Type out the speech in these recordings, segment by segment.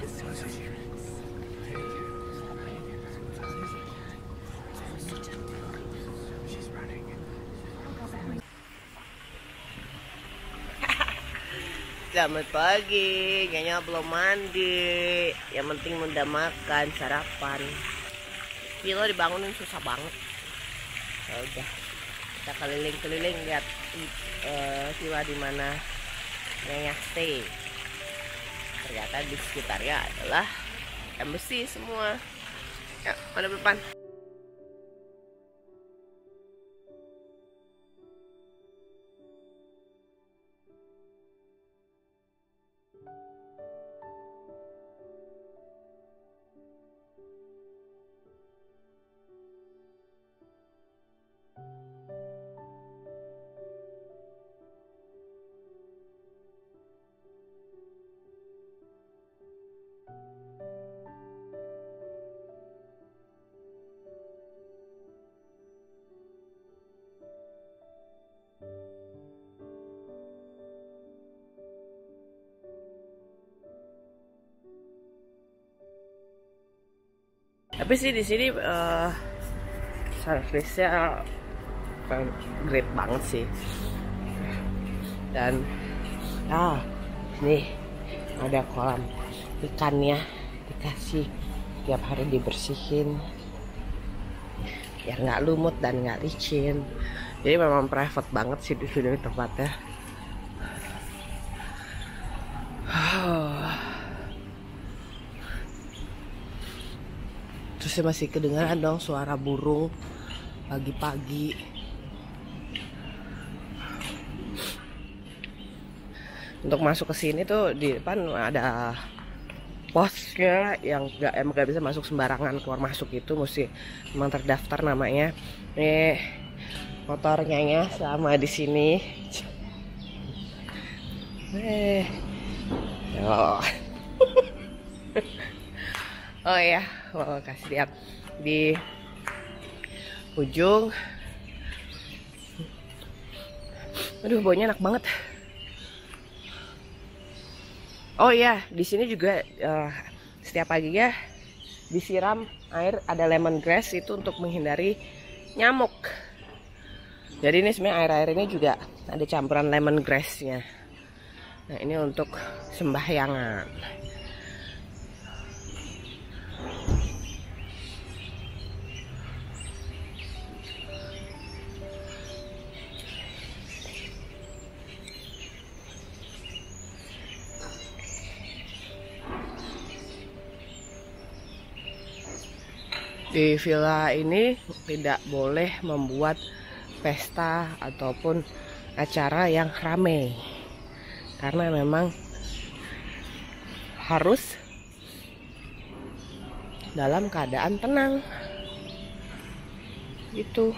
Selamat pagi, kayaknya belum mandi. Yang penting udah makan, sarapan. Kilo dibangunin susah banget. Ya udah, kita keliling-keliling lihat villa di mana Nyonya stay. Ternyata di sekitarnya adalah embassy semua. Ya, mana depan? Tapi sih di sini servisnya great banget sih. Dan nih ada kolam ikannya, dikasih tiap hari dibersihin biar nggak lumut dan nggak licin. Jadi memang private banget sih di sini tempatnya. Terus masih kedengaran dong suara burung pagi-pagi. Untuk masuk ke sini tuh di depan ada posnya yang nggak bisa masuk sembarangan, keluar masuk itu mesti memang terdaftar namanya. Nih motornya ya sama di sini. Oh ya, mau kasih lihat di ujung. Aduh, baunya enak banget. Oh iya, di sini juga setiap pagi ya disiram air, ada lemongrass itu untuk menghindari nyamuk. Jadi ini sebenarnya air-air ini juga ada campuran lemongrassnya. Nah ini untuk sembahyangan. Di villa ini tidak boleh membuat pesta ataupun acara yang ramai, karena memang harus dalam keadaan tenang gitu.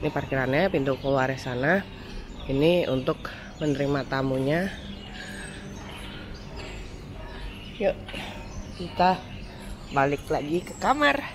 Ini parkirannya, pintu keluar sana. Ini untuk menerima tamunya. Yuk kita balik lagi ke kamar.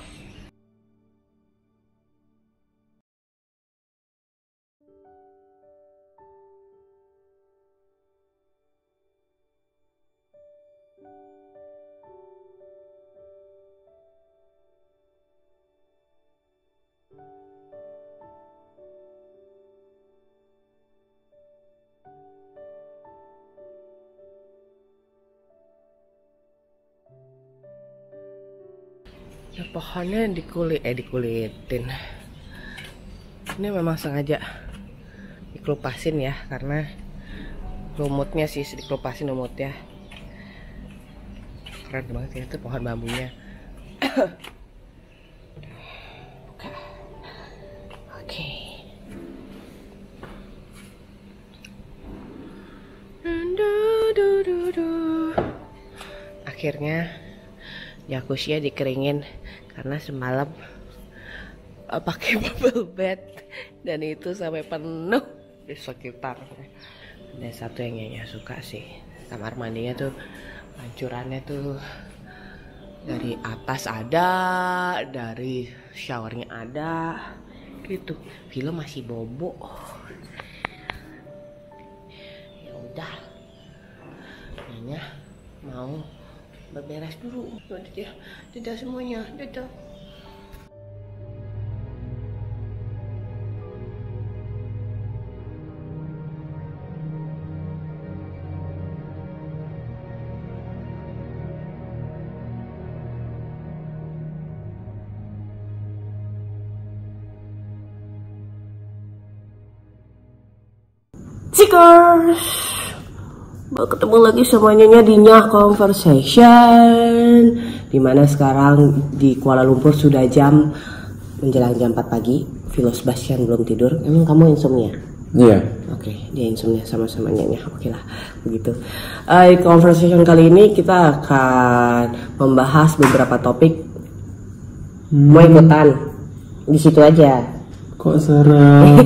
Ya, pohonnya dikulitin. Ini memang sengaja dikelupasin ya, karena lumutnya sih dikelupasin lumutnya. Keren banget ya itu pohon bambunya. Oke. Akhirnya jacuzzi-nya dikeringin karena semalam pakai bubble bath dan itu sampai penuh di sekitar. Ada satu yang Nyonya suka sih, kamar mandinya tuh pancurannya tuh dari atas ada, dari showernya ada, gitu. Film masih bobo. Ya udah, Nyonya mau beberes dulu. Dadah semuanya, dadah. Cikers, ketemu lagi sama Nyonya di Nyah Conversation, dimana sekarang di Kuala Lumpur sudah menjelang jam 4 pagi. Philo Sebastian belum tidur. Emang kamu insomnia? Iya. Oke, dia insomnia sama-sama Nyonya. Oke lah, begitu. Conversation kali ini kita akan membahas beberapa topik. Mau ikutan? Di situ aja. Kok serem?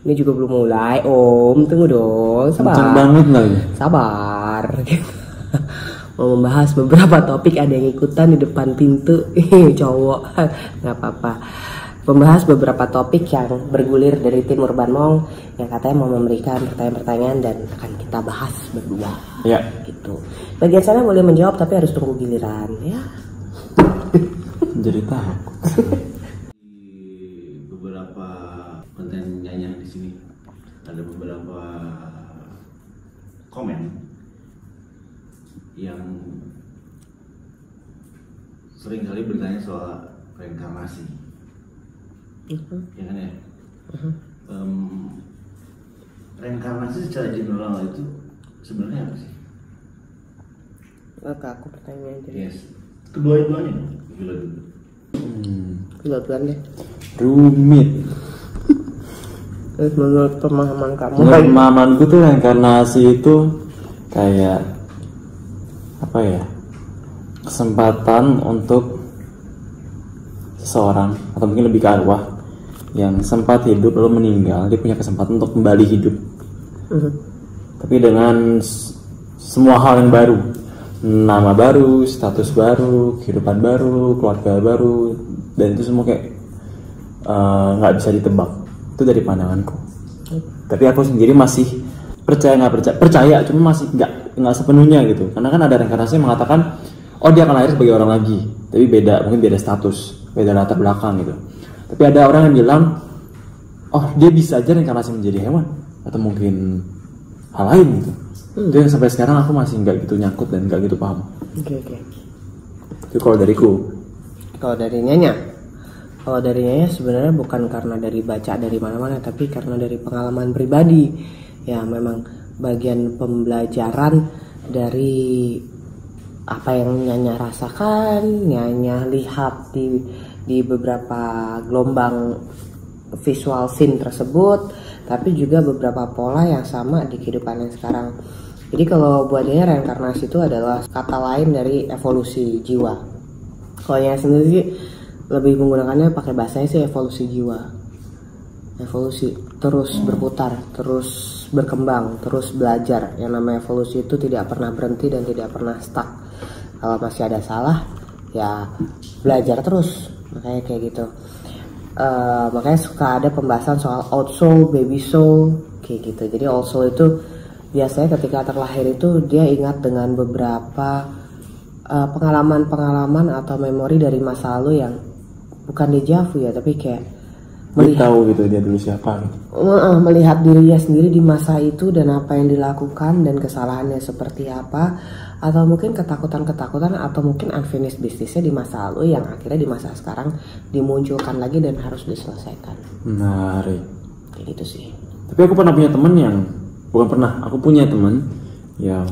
Ini juga belum mulai, Om. Tunggu dong, sabar. Kencang banget lagi. Sabar. Mau membahas beberapa topik, ada yang ikutan di depan pintu. Cowok, nggak apa-apa. Membahas beberapa topik yang bergulir dari tim Urban Mong yang katanya mau memberikan pertanyaan-pertanyaan dan akan kita bahas berdua. Ya. Gitu. Bagian sana boleh menjawab tapi harus tunggu giliran, ya. Jadi takut. Beberapa konten Nyanya di sini ada beberapa komen yang sering kali bertanya soal reinkarnasi, ya kan ya? Reinkarnasi secara general itu sebenarnya apa sih? Maka aku pertanyaan jadi. Yes, kedua-duanya dulu. Duluan deh. Rumit. Menurut pemahaman kamu? Menurut pemahamanku tuh reinkarnasi itu kayak apa ya? Kesempatan untuk seseorang atau mungkin lebih ke arwah yang sempat hidup lalu meninggal, dia punya kesempatan untuk kembali hidup. Tapi dengan semua hal yang baru, nama baru, status baru, kehidupan baru, keluarga baru, dan itu semua kayak nggak bisa ditebak. Itu dari pandanganku. Tapi aku sendiri masih percaya, cuma masih nggak sepenuhnya gitu. Karena kan ada reinkarnasi yang mengatakan, oh dia akan lahir sebagai orang lagi, tapi mungkin beda status, beda latar belakang gitu. Tapi ada orang yang bilang, oh dia bisa aja reinkarnasi menjadi hewan atau mungkin hal lain gitu. Itu yang sampai sekarang aku masih nggak gitu nyangkut dan nggak gitu paham. Oke. Itu kalau dariku. Kalau dari Nyanya sebenarnya bukan karena dari baca dari mana-mana, tapi karena dari pengalaman pribadi. Ya memang bagian pembelajaran dari apa yang Nyanya rasakan, Nyanya lihat di beberapa gelombang visual scene tersebut, tapi juga beberapa pola yang sama di kehidupan yang sekarang. Jadi kalau buat dia reinkarnasi itu adalah kata lain dari evolusi jiwa. Kalau Nyanya sendiri sih lebih menggunakannya pakai bahasanya sih evolusi jiwa. Evolusi terus berputar, terus berkembang, terus belajar. Yang namanya evolusi itu tidak pernah berhenti dan tidak pernah stuck. Kalau masih ada salah, ya belajar terus. Makanya kayak gitu. Makanya suka ada pembahasan soal old soul, baby soul, kayak gitu. Jadi old soul itu biasanya ketika terlahir itu dia ingat dengan beberapa pengalaman-pengalaman atau memori dari masa lalu yang bukan deja vu ya, tapi kayak Dia tahu gitu dia dulu siapa gitu. Melihat dirinya sendiri di masa itu dan apa yang dilakukan dan kesalahannya seperti apa, atau mungkin ketakutan-ketakutan atau mungkin unfinished businessnya di masa lalu yang akhirnya di masa sekarang dimunculkan lagi dan harus diselesaikan. Menarik. Kayak gitu sih. Tapi aku pernah punya temen aku punya temen yang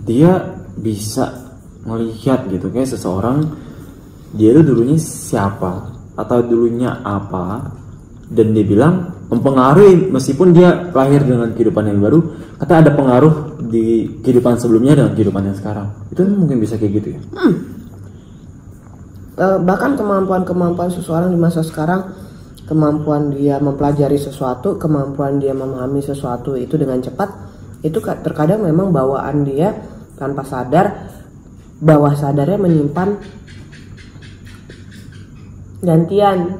dia bisa melihat gitu kayak seseorang, dia itu dulunya siapa atau dulunya apa, dan dia bilang mempengaruhi meskipun dia lahir dengan kehidupan yang baru, kata ada pengaruh di kehidupan sebelumnya dengan kehidupan yang sekarang. Itu mungkin bisa kayak gitu ya. Bahkan kemampuan seseorang di masa sekarang, kemampuan dia mempelajari sesuatu, kemampuan dia memahami sesuatu itu dengan cepat, itu terkadang memang bawaan dia tanpa sadar, bawah sadarnya menyimpan gantian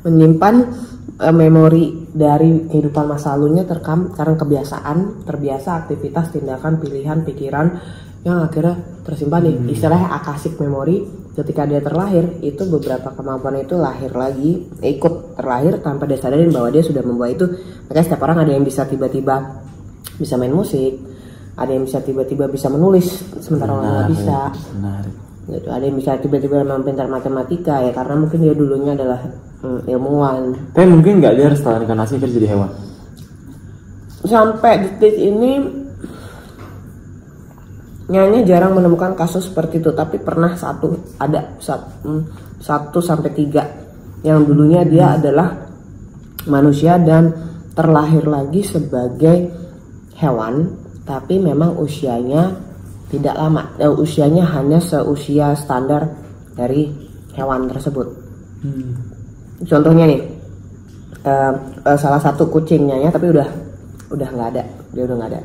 menyimpan memori dari kehidupan masa lalunya terekam karena terbiasa aktivitas, tindakan, pilihan, pikiran yang akhirnya tersimpan nih. Istilahnya akasik memori. Ketika dia terlahir, itu beberapa kemampuan itu lahir lagi, ikut terlahir tanpa dia sadarin bahwa dia sudah membawa itu. Makanya setiap orang ada yang bisa tiba-tiba bisa main musik, ada yang bisa tiba-tiba bisa menulis sementara orang nggak bisa. Gitu. Ada yang bisa tiba-tiba memang pintar matematika ya karena mungkin dia dulunya adalah ilmuwan. Tapi mungkin nggak dia setelah inkarnasi kerja jadi hewan. Sampai detik ini Nyanyi jarang menemukan kasus seperti itu, tapi pernah ada 1 sampai 3 yang dulunya dia adalah manusia dan terlahir lagi sebagai hewan, tapi memang usianya tidak lama, usianya hanya seusia standar dari hewan tersebut. Contohnya nih, salah satu kucingnya ya, tapi udah nggak ada, dia udah nggak ada.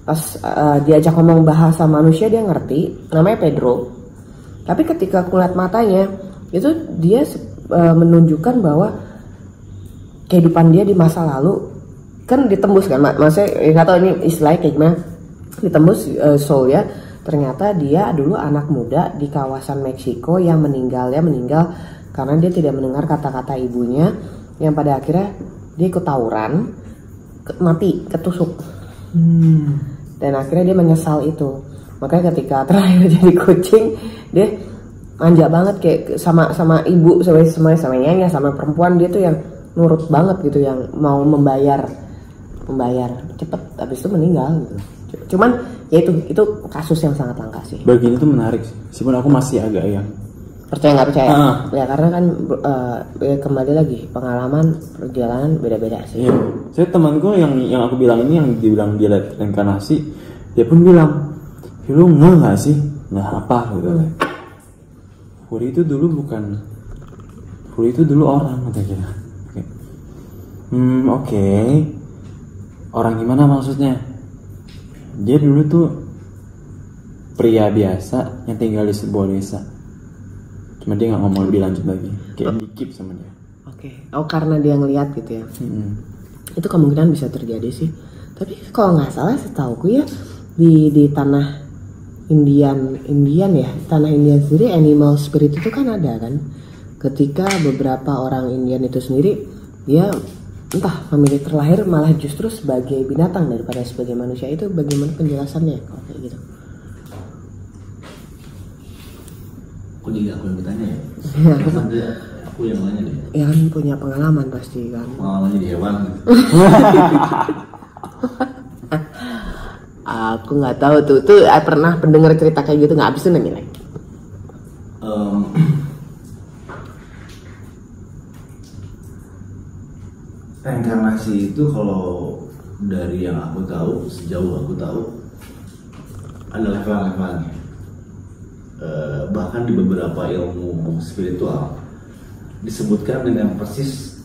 Pas diajak ngomong bahasa manusia dia ngerti, namanya Pedro. Tapi ketika kulihat matanya itu dia menunjukkan bahwa kehidupan dia di masa lalu kan ditembus kan, maksudnya nggak tahu ini istilahnya kayak gimana, ditembus soul ya. Ternyata dia dulu anak muda di kawasan Meksiko yang meninggal karena dia tidak mendengar kata-kata ibunya, yang pada akhirnya dia ikut tawuran, mati ketusuk. Dan akhirnya dia menyesal itu. Makanya ketika terakhir jadi kucing, dia manja banget kayak sama ibu, sama nyanyi, sama perempuan, dia tuh yang nurut banget gitu, yang mau membayar cepet, habis itu meninggal gitu. Cuman ya itu kasus yang sangat langka sih. Bagian itu menarik sih. Meskipun aku masih agak yang percaya nggak percaya ya, karena kan kembali lagi pengalaman perjalanan beda-beda sih. Iya. Saya temanku yang aku bilang ini, yang dibilang dia lihat reinkarnasi, dia pun bilang, lu nggak sih nggak apa gitu. Huri itu dulu orang katanya. Oke. Orang gimana maksudnya? Dia dulu tuh pria biasa yang tinggal di sebuah desa. Cuma dia nggak ngomong lebih lanjut lagi, kayak dikip sama dia. Oke. Karena dia ngelihat gitu ya. Itu kemungkinan bisa terjadi sih. Tapi kalau nggak salah setauku ya di tanah Indian ya, tanah Indian sendiri animal spirit itu kan ada kan. Ketika beberapa orang Indian itu sendiri dia entah memilih terlahir malah justru sebagai binatang daripada sebagai manusia, itu bagaimana penjelasannya kalau kayak gitu? Kok jadi aku yang bertanya ya? Sampai aku yang nanya deh. Ya kan punya pengalaman pasti kan. Pengalaman jadi hewan gitu. Aku nggak tahu tuh pernah pendengar cerita kayak gitu nggak, habis itu nanya lagi. Reinkarnasi itu kalau dari yang aku tahu, sejauh aku tahu, ada level-levelnya. Bahkan di beberapa ilmu spiritual disebutkan dengan persis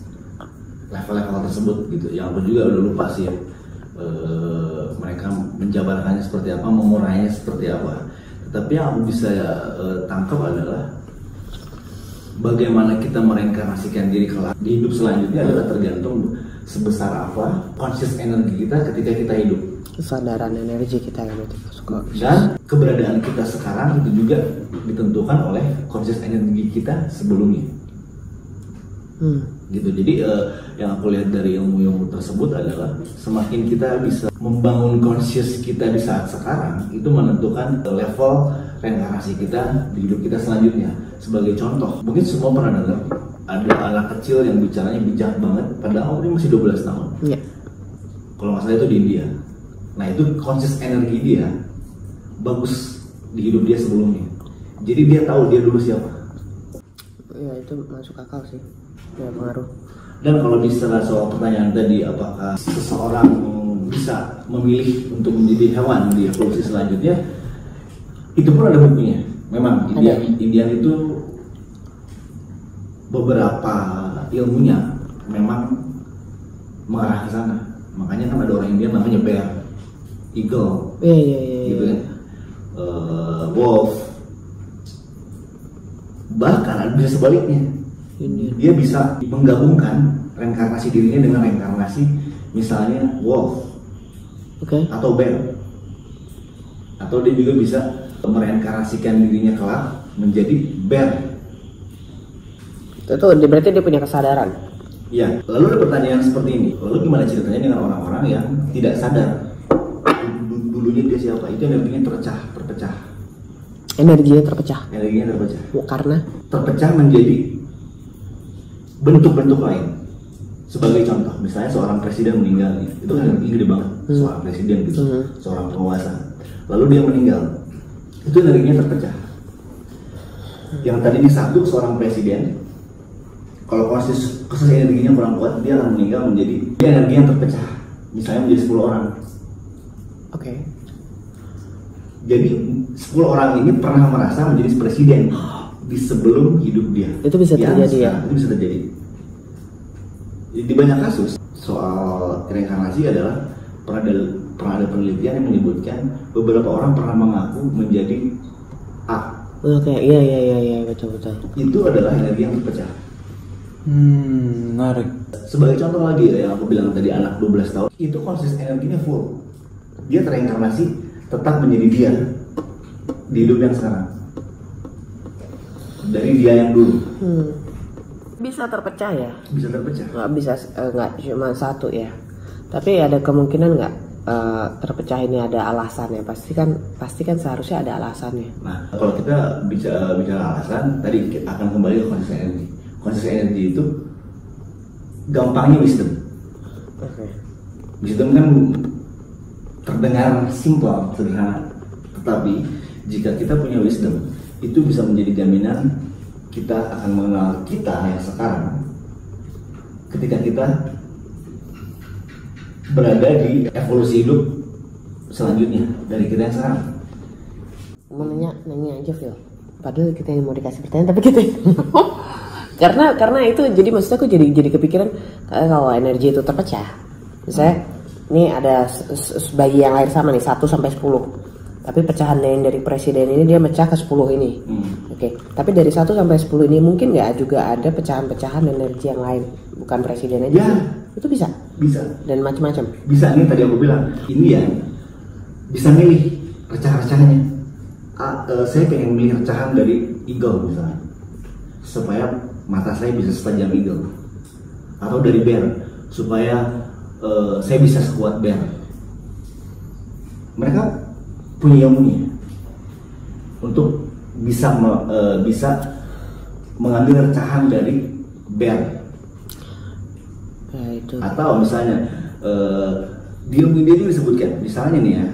level-level tersebut gitu. Yang aku juga udah lupa sih ya. Mereka menjabarkannya seperti apa, mengurainya seperti apa. Tetapi yang aku bisa tangkap adalah bagaimana kita mereinkarnasikan diri kelak di hidup selanjutnya adalah tergantung sebesar apa conscious energi kita ketika kita hidup. Kesadaran energi kita yang itu Dan keberadaan kita sekarang itu juga ditentukan oleh conscious energi kita sebelumnya. Gitu. Jadi yang aku lihat dari ilmu tersebut adalah semakin kita bisa membangun conscious kita di saat sekarang, itu menentukan level reinkarnasi kita di hidup kita selanjutnya. Sebagai contoh, mungkin semua pernah dengar ada anak kecil yang bicaranya bijak banget padahal dia masih 12 tahun. Iya. Kalau nggak salah itu di India. Nah itu conscious energi dia bagus di hidup dia sebelumnya. Jadi dia tahu dia dulu siapa. Ya itu masuk akal sih. Ya pengaruh. Dan kalau misalnya soal pertanyaan tadi, apakah seseorang bisa memilih untuk menjadi hewan di evolusi selanjutnya, itu pun ada buktinya. Memang Indian itu beberapa ilmunya memang mengarah ke sana. Makanya kan ada orang Indian namanya bear, eagle, gitu kan, wolf. Bahkan ada sebaliknya. dia bisa menggabungkan reinkarnasi dirinya dengan reinkarnasi misalnya wolf, atau bear, atau dia juga bisa mereinkarnasikan dirinya kelak menjadi bear. Itu berarti dia punya kesadaran. Ya, lalu ada pertanyaan seperti ini. Lalu gimana ceritanya dengan orang-orang yang tidak sadar dulunya dia siapa? Itu energinya terpecah. Energinya terpecah. Karena terpecah menjadi bentuk-bentuk lain. Sebagai contoh, misalnya seorang presiden meninggal, itu kan energi gede banget. Seorang presiden gitu, seorang penguasa. Lalu dia meninggal, itu energinya terpecah. Yang tadinya satu seorang presiden, kalau khusus energinya kurang kuat, dia akan meninggal menjadi energi yang terpecah, misalnya menjadi 10 orang. Jadi 10 orang ini pernah merasa menjadi presiden di sebelum hidup dia. Itu bisa terjadi ya? Itu bisa terjadi. Di banyak kasus soal reinkarnasi adalah pernah ada penelitian yang menyebutkan beberapa orang pernah mengaku menjadi A. Iya, betul. Itu adalah energi yang terpecah. Menarik. Sebagai contoh lagi yang aku bilang tadi, anak 12 tahun itu konsisten energinya full. Dia tereinkarnasi tetap menjadi dia di hidup yang sekarang dari dia yang dulu. Bisa terpecah ya? Bisa terpecah. Nggak cuma satu ya. Tapi ada kemungkinan nggak terpecah ini ada alasannya? Pasti kan seharusnya ada alasannya. Nah, kalau kita bicara alasan, tadi akan kembali ke konsisten energi. Konsisten energi itu gampangnya wisdom. Wisdom kan terdengar simpel, sederhana. Tetapi jika kita punya wisdom, itu bisa menjadi jaminan kita akan mengenal kita yang sekarang ketika kita berada di evolusi hidup selanjutnya dari kita yang sekarang. Mau nanya aja Phil. Padahal kita yang mau dikasih pertanyaan tapi kita karena itu jadi maksudnya aku jadi kepikiran kalau energi itu terpecah. Misalnya ini ada bayi yang lahir sama nih 1 sampai 10. Tapi pecahan yang dari presiden ini dia mecah ke 10 ini. Tapi dari 1 sampai 10 ini mungkin nggak juga ada pecahan-pecahan energi yang lain, bukan presiden aja. Ya, itu bisa. Dan macam-macam. Bisa nih tadi aku bilang. Ini ya bisa milih recah-recahnya. Saya pengen milih recahan dari eagle misalnya, supaya mata saya bisa setajam eagle. Atau dari bear, supaya saya bisa sekuat bear. Mereka punya ilmunya untuk bisa mengambil recahan dari bear. Atau misalnya di ilmu dia disebutkan, misalnya nih ya,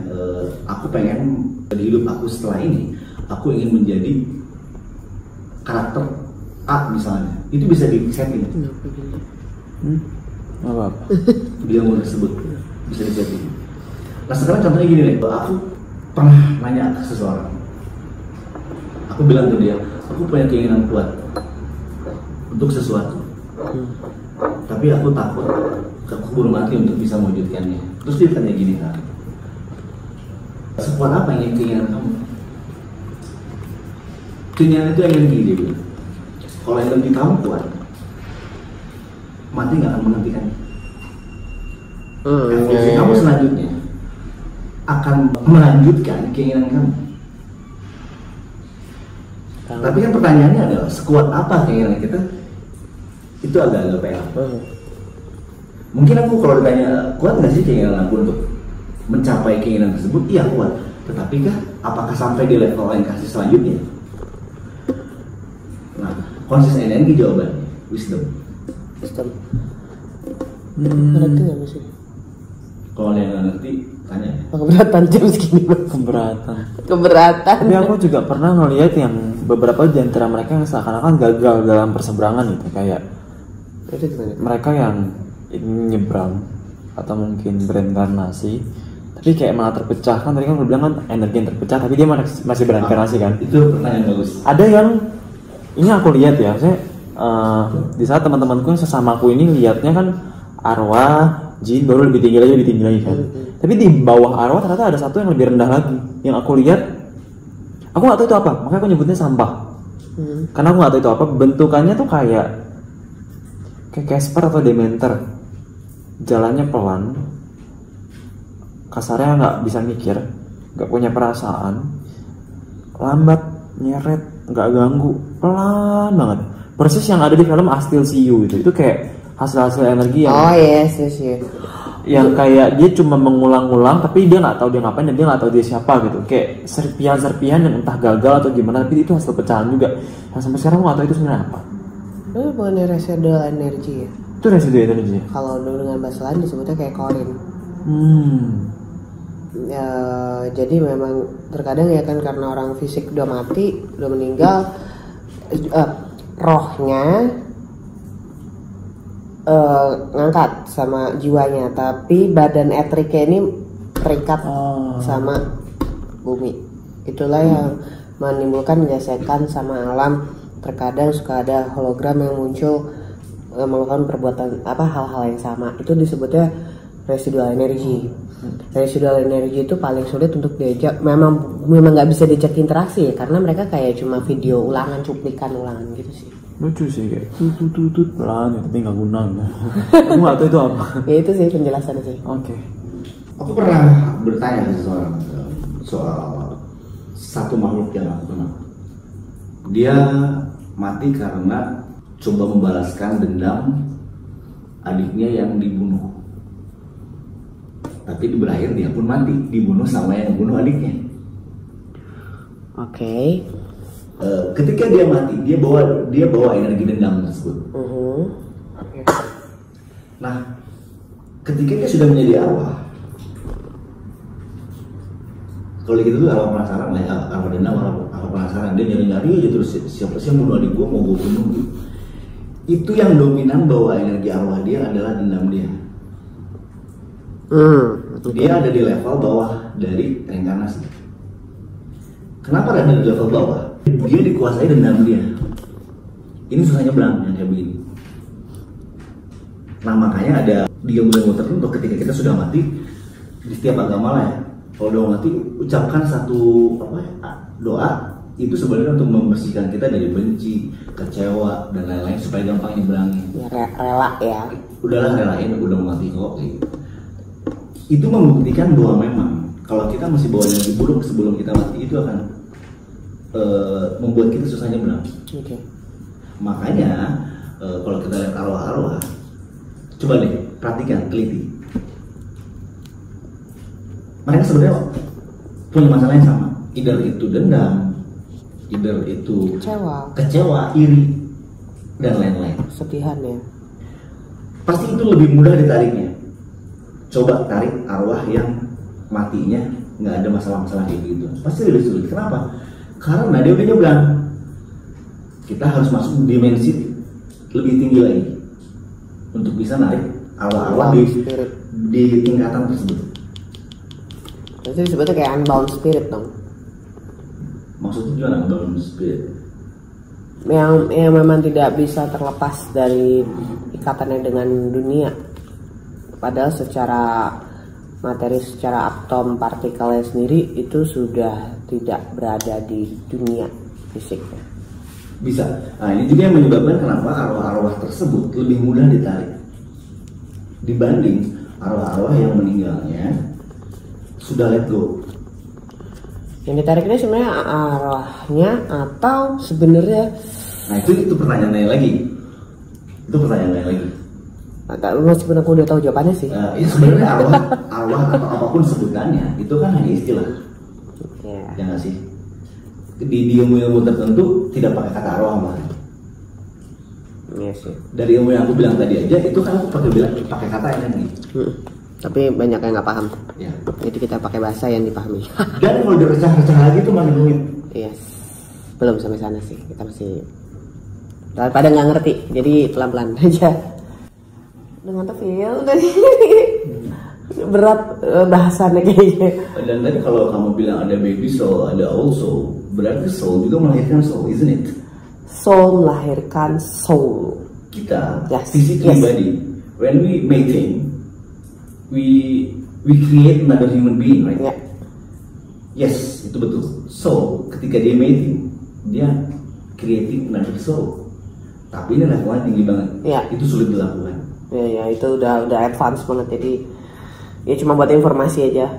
aku pengen di hidup aku setelah ini, aku ingin menjadi karakter A misalnya, itu bisa di setting. Apa? Dia mau tersebut bisa di setting. Nah sekarang contohnya gini nih, aku pernah nanya ke seseorang, aku bilang ke dia, aku punya keinginan kuat untuk sesuatu, tapi aku takut keburu mati untuk bisa mewujudkannya. Terus dia tanya gini, kan, sekuat apa yang keinginan kamu? Keinginan itu energi, dia bilang. Kalau energi kamu kuat, mati nggak akan menghentikannya. Evolusi kamu selanjutnya akan melanjutkan keinginan kamu. Tapi kan pertanyaannya adalah sekuat apa keinginan kita? Itu agak-agak PR. Mungkin aku kalau ditanya kuat nggak sih keinginan aku untuk mencapai keinginan tersebut? Iya kuat. Tetapi apakah sampai di level yang kasih selanjutnya? Nah, konsisten energi jawabannya wisdom. Ngerti nggak sih? Kalau yang nggak ngerti tanya. Keberatan jam segini mas. Keberatan. Tapi aku juga pernah ngeliat yang beberapa di antara mereka yang seakan-akan gagal dalam perseberangan gitu, kayak mereka yang nyebrang atau mungkin bereinkarnasi tapi kayak malah terpecah. Kan tadi kan gue bilang kan energi yang terpecah tapi dia masih bereinkarnasi kan. Itu pertanyaan bagus. Ada yang ini aku lihat ya, saya di saat teman-temanku yang sesamaku ini lihatnya kan arwah jin baru lebih tinggi lagi kan. Tapi di bawah arwah ternyata ada satu yang lebih rendah lagi. Yang aku lihat, aku nggak tahu itu apa, makanya aku nyebutnya sampah. Karena aku nggak tahu itu apa, bentukannya tuh kayak kayak Casper atau Dementor, jalannya pelan, kasarnya nggak bisa mikir, nggak punya perasaan, lambat, nyeret, nggak ganggu, pelan banget. Persis yang ada di film I Still See You itu kayak hasil energi yang yes. yang kayak dia cuma mengulang-ulang tapi dia nggak tahu dia ngapain dan dia nggak tahu dia siapa gitu, kayak serpihan-serpihan yang entah gagal atau gimana, tapi itu hasil pecahan juga. Nah, sampai sekarang gue nggak tahu itu sebenarnya apa. Itu bukannya residual energy ya? Itu residu energi. Kalau dulu dengan bahasa lain disebutnya kayak koin. Ya, jadi memang terkadang ya kan karena orang fisik udah mati, udah meninggal, rohnya ngangkat sama jiwanya, tapi badan etriknya ini terikat sama bumi. Itulah yang menimbulkan gesekan sama alam. Terkadang suka ada hologram yang muncul melakukan perbuatan hal-hal yang sama. Itu disebutnya residual energy. Residual energy itu paling sulit untuk diajak. Memang nggak bisa diajak interaksi ya, karena mereka kayak cuma video ulangan, cuplikan ulangan gitu sih. Lucu sih, kayak tutut pelan tapi nggak guna. Aku nggak tahu itu apa. Ya itu sih penjelasannya sih. Oke. Aku pernah bertanya ke seseorang soal satu makhluk yang aku kenal. Dia mati karena coba membalaskan dendam adiknya yang dibunuh. Tapi berakhir dia pun mati, dibunuh sama yang membunuh adiknya. Oke. Ketika dia mati, dia bawa energi dendam tersebut. Nah, ketika dia sudah menjadi arwah, kalau gitu tuh arwah penasaran lah, arwah dendam, arwah penasaran, dia nyari-nyari aja terus siapa sih yang bunuh adik gua, mau gua bunuh. Itu yang dominan bawa energi arwah dia adalah dendam dia. Dia ada di level bawah dari reinkarnasi. Kenapa ada di level bawah? Dia dikuasai dendam dia. Ini susahnya belang yang kayak begini. Nah, makanya ada di ilmu tertentu ketika kita sudah mati, di setiap agama lah ya, kalau udah mati ucapkan satu doa itu sebenarnya untuk membersihkan kita dari benci, kecewa dan lain-lain supaya gampang nyebrangin. Rela ya. Udahlah relain, udah mati kok. Gitu. Itu membuktikan bahwa memang kalau kita masih bawa energi buruk sebelum kita mati itu akan membuat kita susah nyebrang. Makanya kalau kita lihat arwah-arwah, coba deh perhatikan, teliti. Mereka sebenarnya punya masalah yang sama. Either itu dendam, either itu kecewa, iri, dan lain-lain. Kesedihan ya. Pasti itu lebih mudah ditariknya. Coba tarik arwah yang matinya nggak ada masalah-masalah kayak gitu. Pasti lebih sulit. Kenapa? Karena dia udah nyebrang. Kita harus masuk dimensi lebih tinggi lagi untuk bisa narik arwah-arwah di tingkatan tersebut. Itu disebutnya kayak unbound spirit dong. Maksudnya gimana unbound spirit? Yang memang tidak bisa terlepas dari ikatannya dengan dunia. Padahal secara materi, secara atom partikelnya sendiri itu sudah tidak berada di dunia fisiknya. Bisa. Nah, ini juga yang menyebabkan kenapa arwah-arwah tersebut lebih mudah ditarik dibanding arwah-arwah yang meninggalnya sudah let go. Yang ditarik ini sebenarnya arwahnya atau sebenarnya? Nah, itu pertanyaan lain lagi. Itu pertanyaan lain lagi. Meskipun aku udah tahu jawabannya sih. Itu sebenarnya arwah atau apapun sebutannya itu kan hanya istilah. Ya nggak sih? Di ilmu-ilmu tertentu tidak pakai kata arwah malah. Iya sih. Dari ilmu yang aku bilang tadi aja itu kan aku pakai kata energi. Tapi banyak yang nggak paham. Ya. Jadi kita pakai bahasa yang dipahami. Dan kalau direcah-recah lagi itu makin rumit. Yes. Belum sampai sana sih. Kita masih pada nggak ngerti. Jadi pelan-pelan aja. Dengan feel tadi berat bahasannya kayaknya. Dan tadi kalau kamu bilang ada baby soul, ada old soul, berarti soul juga melahirkan soul, isn't it? Soul melahirkan soul. Kita, yes. physically body, when we mating, we create another human being, right? Yeah. Yes, itu betul. So, ketika dia mating, dia creating another soul. tapi ini levelnya tinggi banget. Iya. Itu sulit dilakukan. Ya itu udah advance banget, jadi ya cuma buat informasi aja.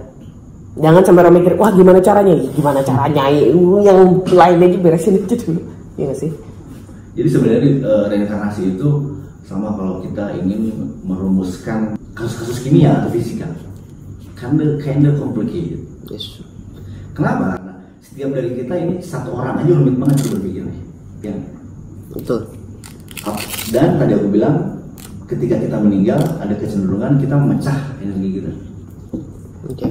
Jangan sampai orang mikir, wah gimana caranya yang lain aja beresin aja dulu. Iya gak sih? Jadi sebenarnya reinkarnasi itu sama kalau kita ingin merumuskan kasus-kasus kimia atau fisika, kinda complicated. Yes. Kenapa? Karena setiap dari kita ini satu orang aja rumit banget berpikirnya. Ya. Betul. Dan tadi aku bilang, ketika kita meninggal ada kecenderungan kita memecah energi kita. Oke.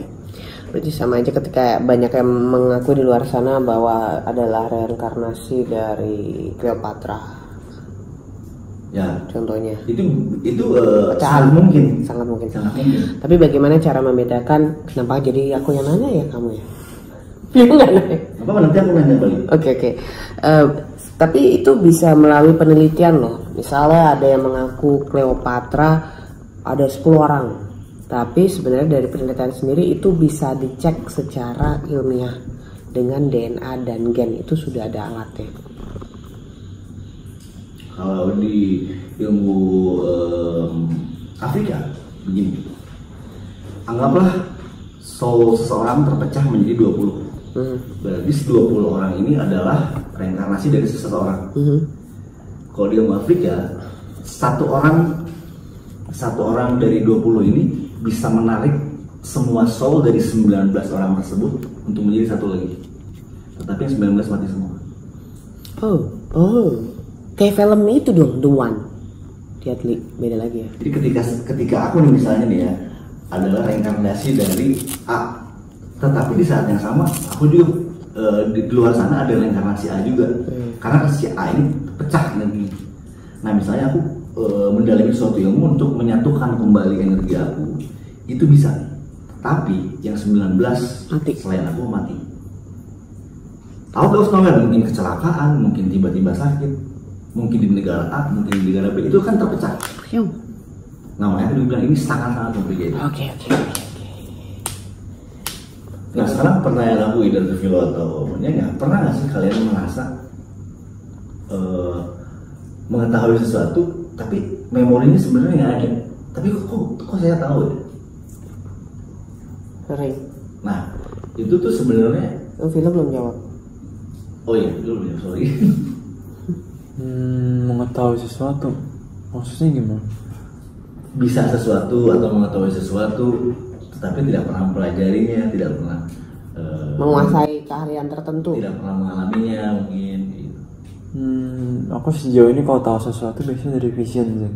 Berarti sama aja ketika banyak yang mengaku di luar sana bahwa adalah reinkarnasi dari Cleopatra. Ya. Contohnya. Itu sangat mungkin. Sangat mungkin. Sangat mungkin. Tapi bagaimana cara membedakan? Kenapa jadi aku yang nanya ya kamu ya? Dia nggak nanya. Apa nanti aku nanya balik. Oke. Tapi itu bisa melalui penelitian loh. Misalnya ada yang mengaku Cleopatra ada 10 orang. Tapi sebenarnya dari penelitian sendiri itu bisa dicek secara ilmiah dengan DNA dan gen, itu sudah ada alatnya. Kalau di ilmu Afrika begini, anggaplah soul seseorang terpecah menjadi 20. Berarti 20 orang ini adalah reinkarnasi dari seseorang. Kalau di ilmu Afrika, satu orang dari 20 ini bisa menarik semua soul dari 19 orang tersebut untuk menjadi satu lagi. Tetapi yang 19 mati semua. Oh. Kayak film itu dong, The One. Lihat beda lagi ya. Jadi ketika aku nih misalnya nih ya, adalah reinkarnasi dari A. Tetapi di saat yang sama aku juga di luar sana ada reinkarnasi A juga. Karena si A ini pecah energi. Nah misalnya aku mendalami suatu ilmu untuk menyatukan kembali energi aku, itu bisa. Tapi yang 19 mati. Selain aku mati. Tahu nggak? Mungkin kecelakaan, mungkin tiba-tiba sakit, mungkin di negara A, mungkin di negara B, itu kan terpecah. Nah makanya aku bilang ini sangat-sangat complicated. Oke. Nah sekarang pertanyaan aku dari Vilo atau Nyonya, pernah nggak sih kalian merasa mengetahui sesuatu tapi memorinya sebenarnya nggak ada, tapi kok saya tahu ya? Sering. Nah itu tuh sebenarnya film belum jawab. Oh iya belum ya, sorry. Mengetahui sesuatu maksudnya gimana? Bisa sesuatu atau mengetahui sesuatu tetapi tidak pernah mempelajarinya, tidak pernah menguasai keahlian tertentu, tidak pernah mengalaminya mungkin gitu. Aku sejauh ini kalau tahu sesuatu biasanya dari vision sih.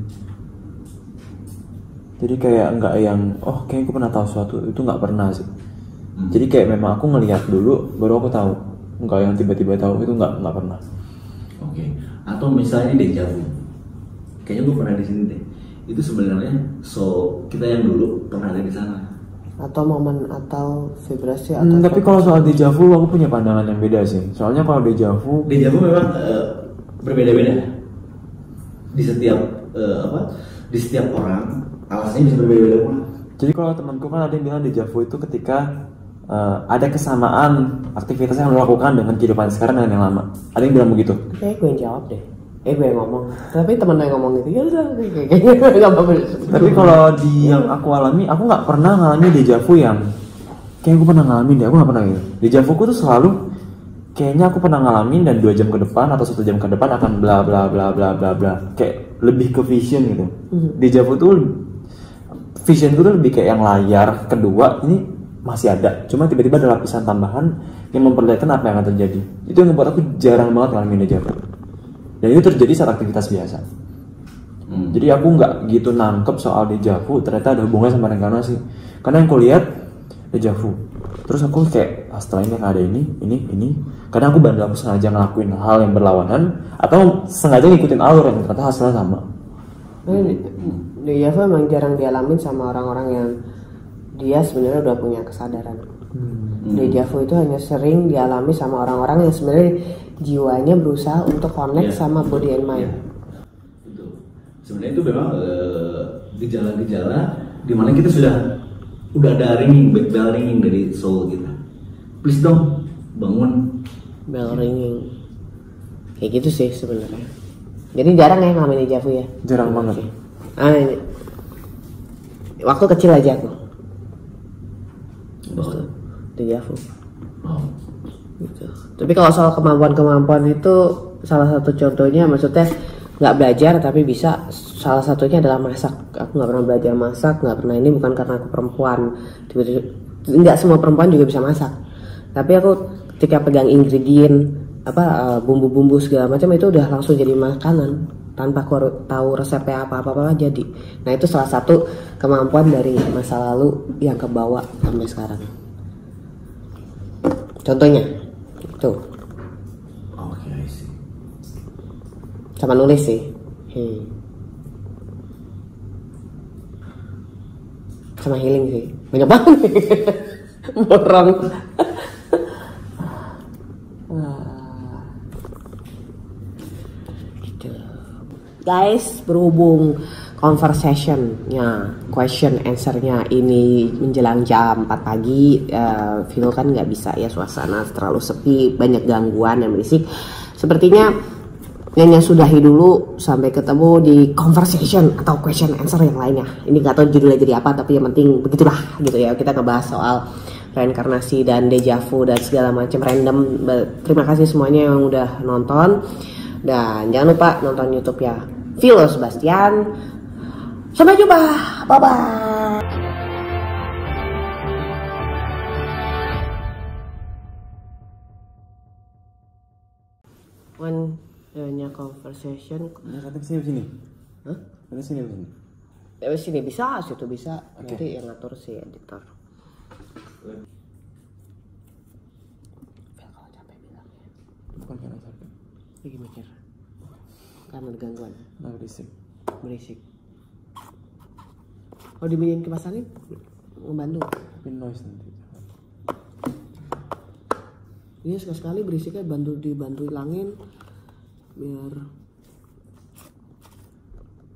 Jadi kayak nggak yang kayaknya aku pernah tahu sesuatu, itu nggak pernah sih. Jadi kayak memang aku ngelihat dulu baru aku tahu, nggak yang tiba-tiba tahu, itu nggak pernah. Oke. Atau misalnya deja vu, kayaknya gue pernah di sini deh. Itu sebenarnya kita yang dulu pernah ada di sana. Atau momen atau vibrasi atau tapi kalau soal deja vu aku punya pandangan yang beda sih. Soalnya kalau deja vu memang berbeda-beda di setiap di setiap orang, alasannya bisa berbeda-beda pula. Jadi kalau temanku kan ada yang bilang deja vu itu ketika ada kesamaan aktivitas yang lo lakukan dengan kehidupan sekarang dengan yang lama. Ada yang bilang begitu. Gue yang jawab deh. Gue yang ngomong. Tapi temen yang ngomong gitu, ya udah kayaknya nggak apa-apa. Tapi kalau di yang aku alami, aku nggak pernah ngalami deja vu yang kayak aku pernah ngalamin deh. Aku nggak pernah gitu. Deja vu ku tuh selalu kayaknya aku pernah ngalamin dan 2 jam ke depan atau 1 jam ke depan akan bla bla bla bla bla bla. Kayak lebih ke vision gitu. Deja vu tuh vision tuh lebih kayak yang layar kedua ini masih ada, cuma tiba-tiba ada lapisan tambahan yang memperlihatkan apa yang akan terjadi. Itu yang membuat aku jarang banget ngalamin deja vu. Dan itu terjadi saat aktivitas biasa. Jadi aku nggak gitu nangkep soal deja vu ternyata ada hubungannya sama reinkarnasi. Karena yang aku lihat deja vu, terus aku kayak setelah ini ada ini. Kadang aku bandel, aku sengaja ngelakuin hal yang berlawanan atau sengaja ngikutin alur yang ternyata hasilnya sama. Deja vu emang jarang dialamin sama orang-orang yang dia sebenarnya udah punya kesadaran. Deja vu itu hanya sering dialami sama orang-orang yang sebenarnya jiwanya berusaha untuk connect sama body and mind. Betul. Sebenarnya itu memang gejala-gejala di mana kita udah ada bell ringing dari soul kita. Please dong bangun. Bell ringing. Kayak gitu sih sebenarnya. Jadi jarang ya ngalamin deja vu ya? Jarang banget. Waktu kecil aja aku. Deja vu. Gitu. Tapi kalau soal kemampuan itu salah satu contohnya, maksudnya nggak belajar tapi bisa, salah satunya adalah masak. Aku nggak pernah belajar masak, nggak pernah, ini bukan karena aku perempuan, nggak semua perempuan juga bisa masak. Tapi aku ketika pegang ingredient bumbu-bumbu segala macam itu udah langsung jadi makanan tanpa aku tahu resepnya apa jadi. Nah itu salah satu kemampuan dari masa lalu yang kebawa sampai sekarang. Contohnya tuh. Oke, I see. Sama nulis sih. Sama healing sih. Banyak banget. Borong. Gitu. Guys, berhubung conversationnya, question answernya ini menjelang jam 4 pagi, Vino kan nggak bisa ya, suasana terlalu sepi, banyak gangguan yang berisik. Sepertinya Nyonya sudahi dulu, sampai ketemu di conversation atau question answer yang lainnya. Ini nggak tahu judulnya jadi apa, tapi yang penting begitulah gitu ya. Kita ngebahas soal reinkarnasi dan deja vu dan segala macam random. Terima kasih semuanya yang udah nonton, dan jangan lupa nonton YouTube ya Vilo Sebastian. Sampai jumpa, bye bye. Nyonya conversation. Kata sini. Hah? Kata sini. Ya sini bisa, situ bisa. Okay. Nanti yang ngatur si editor. Kalau capek bilangnya. Bukan karena capek. Lagi mikir. Karena ada gangguan. Nah, berisik. Kalau dibeliin kipas angin, membantu. Tapi noise nanti. Ini sekali berisiknya dibantu hilangin biar.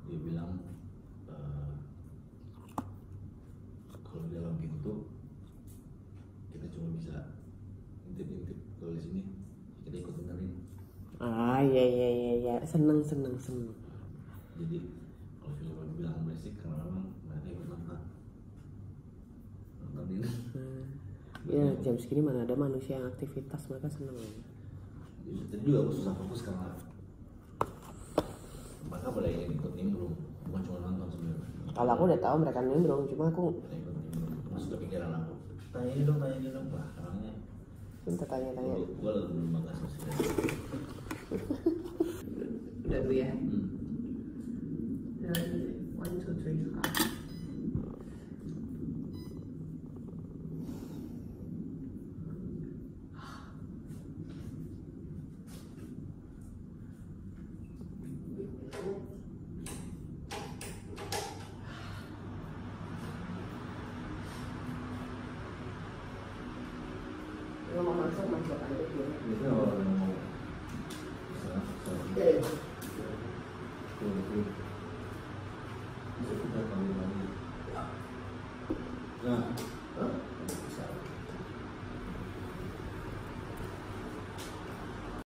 Dia bilang kalau di dalam pintu kita cuma bisa intip-intip, kalau di sini kita ikut benerin. Iya, seneng. Jadi kalau film bilang berisik karena memang mereka ikut nontonin. Ya jam segini mana ada manusia yang aktivitas, mereka seneng. Jadi juga aku susah fokus karena maka pada ingin ikut nimbrung, bukan cuma nonton sebenarnya. Kalau aku udah tahu mereka nimbrung, cuma aku masuk ke pikiran aku. Tanya ini dong, wah orangnya. minta tanya. Gue belum bangga sosial. Udah dulu ya. 1, 2, 3, 4. Mau masuk aja dulu. Biasanya orang yang mau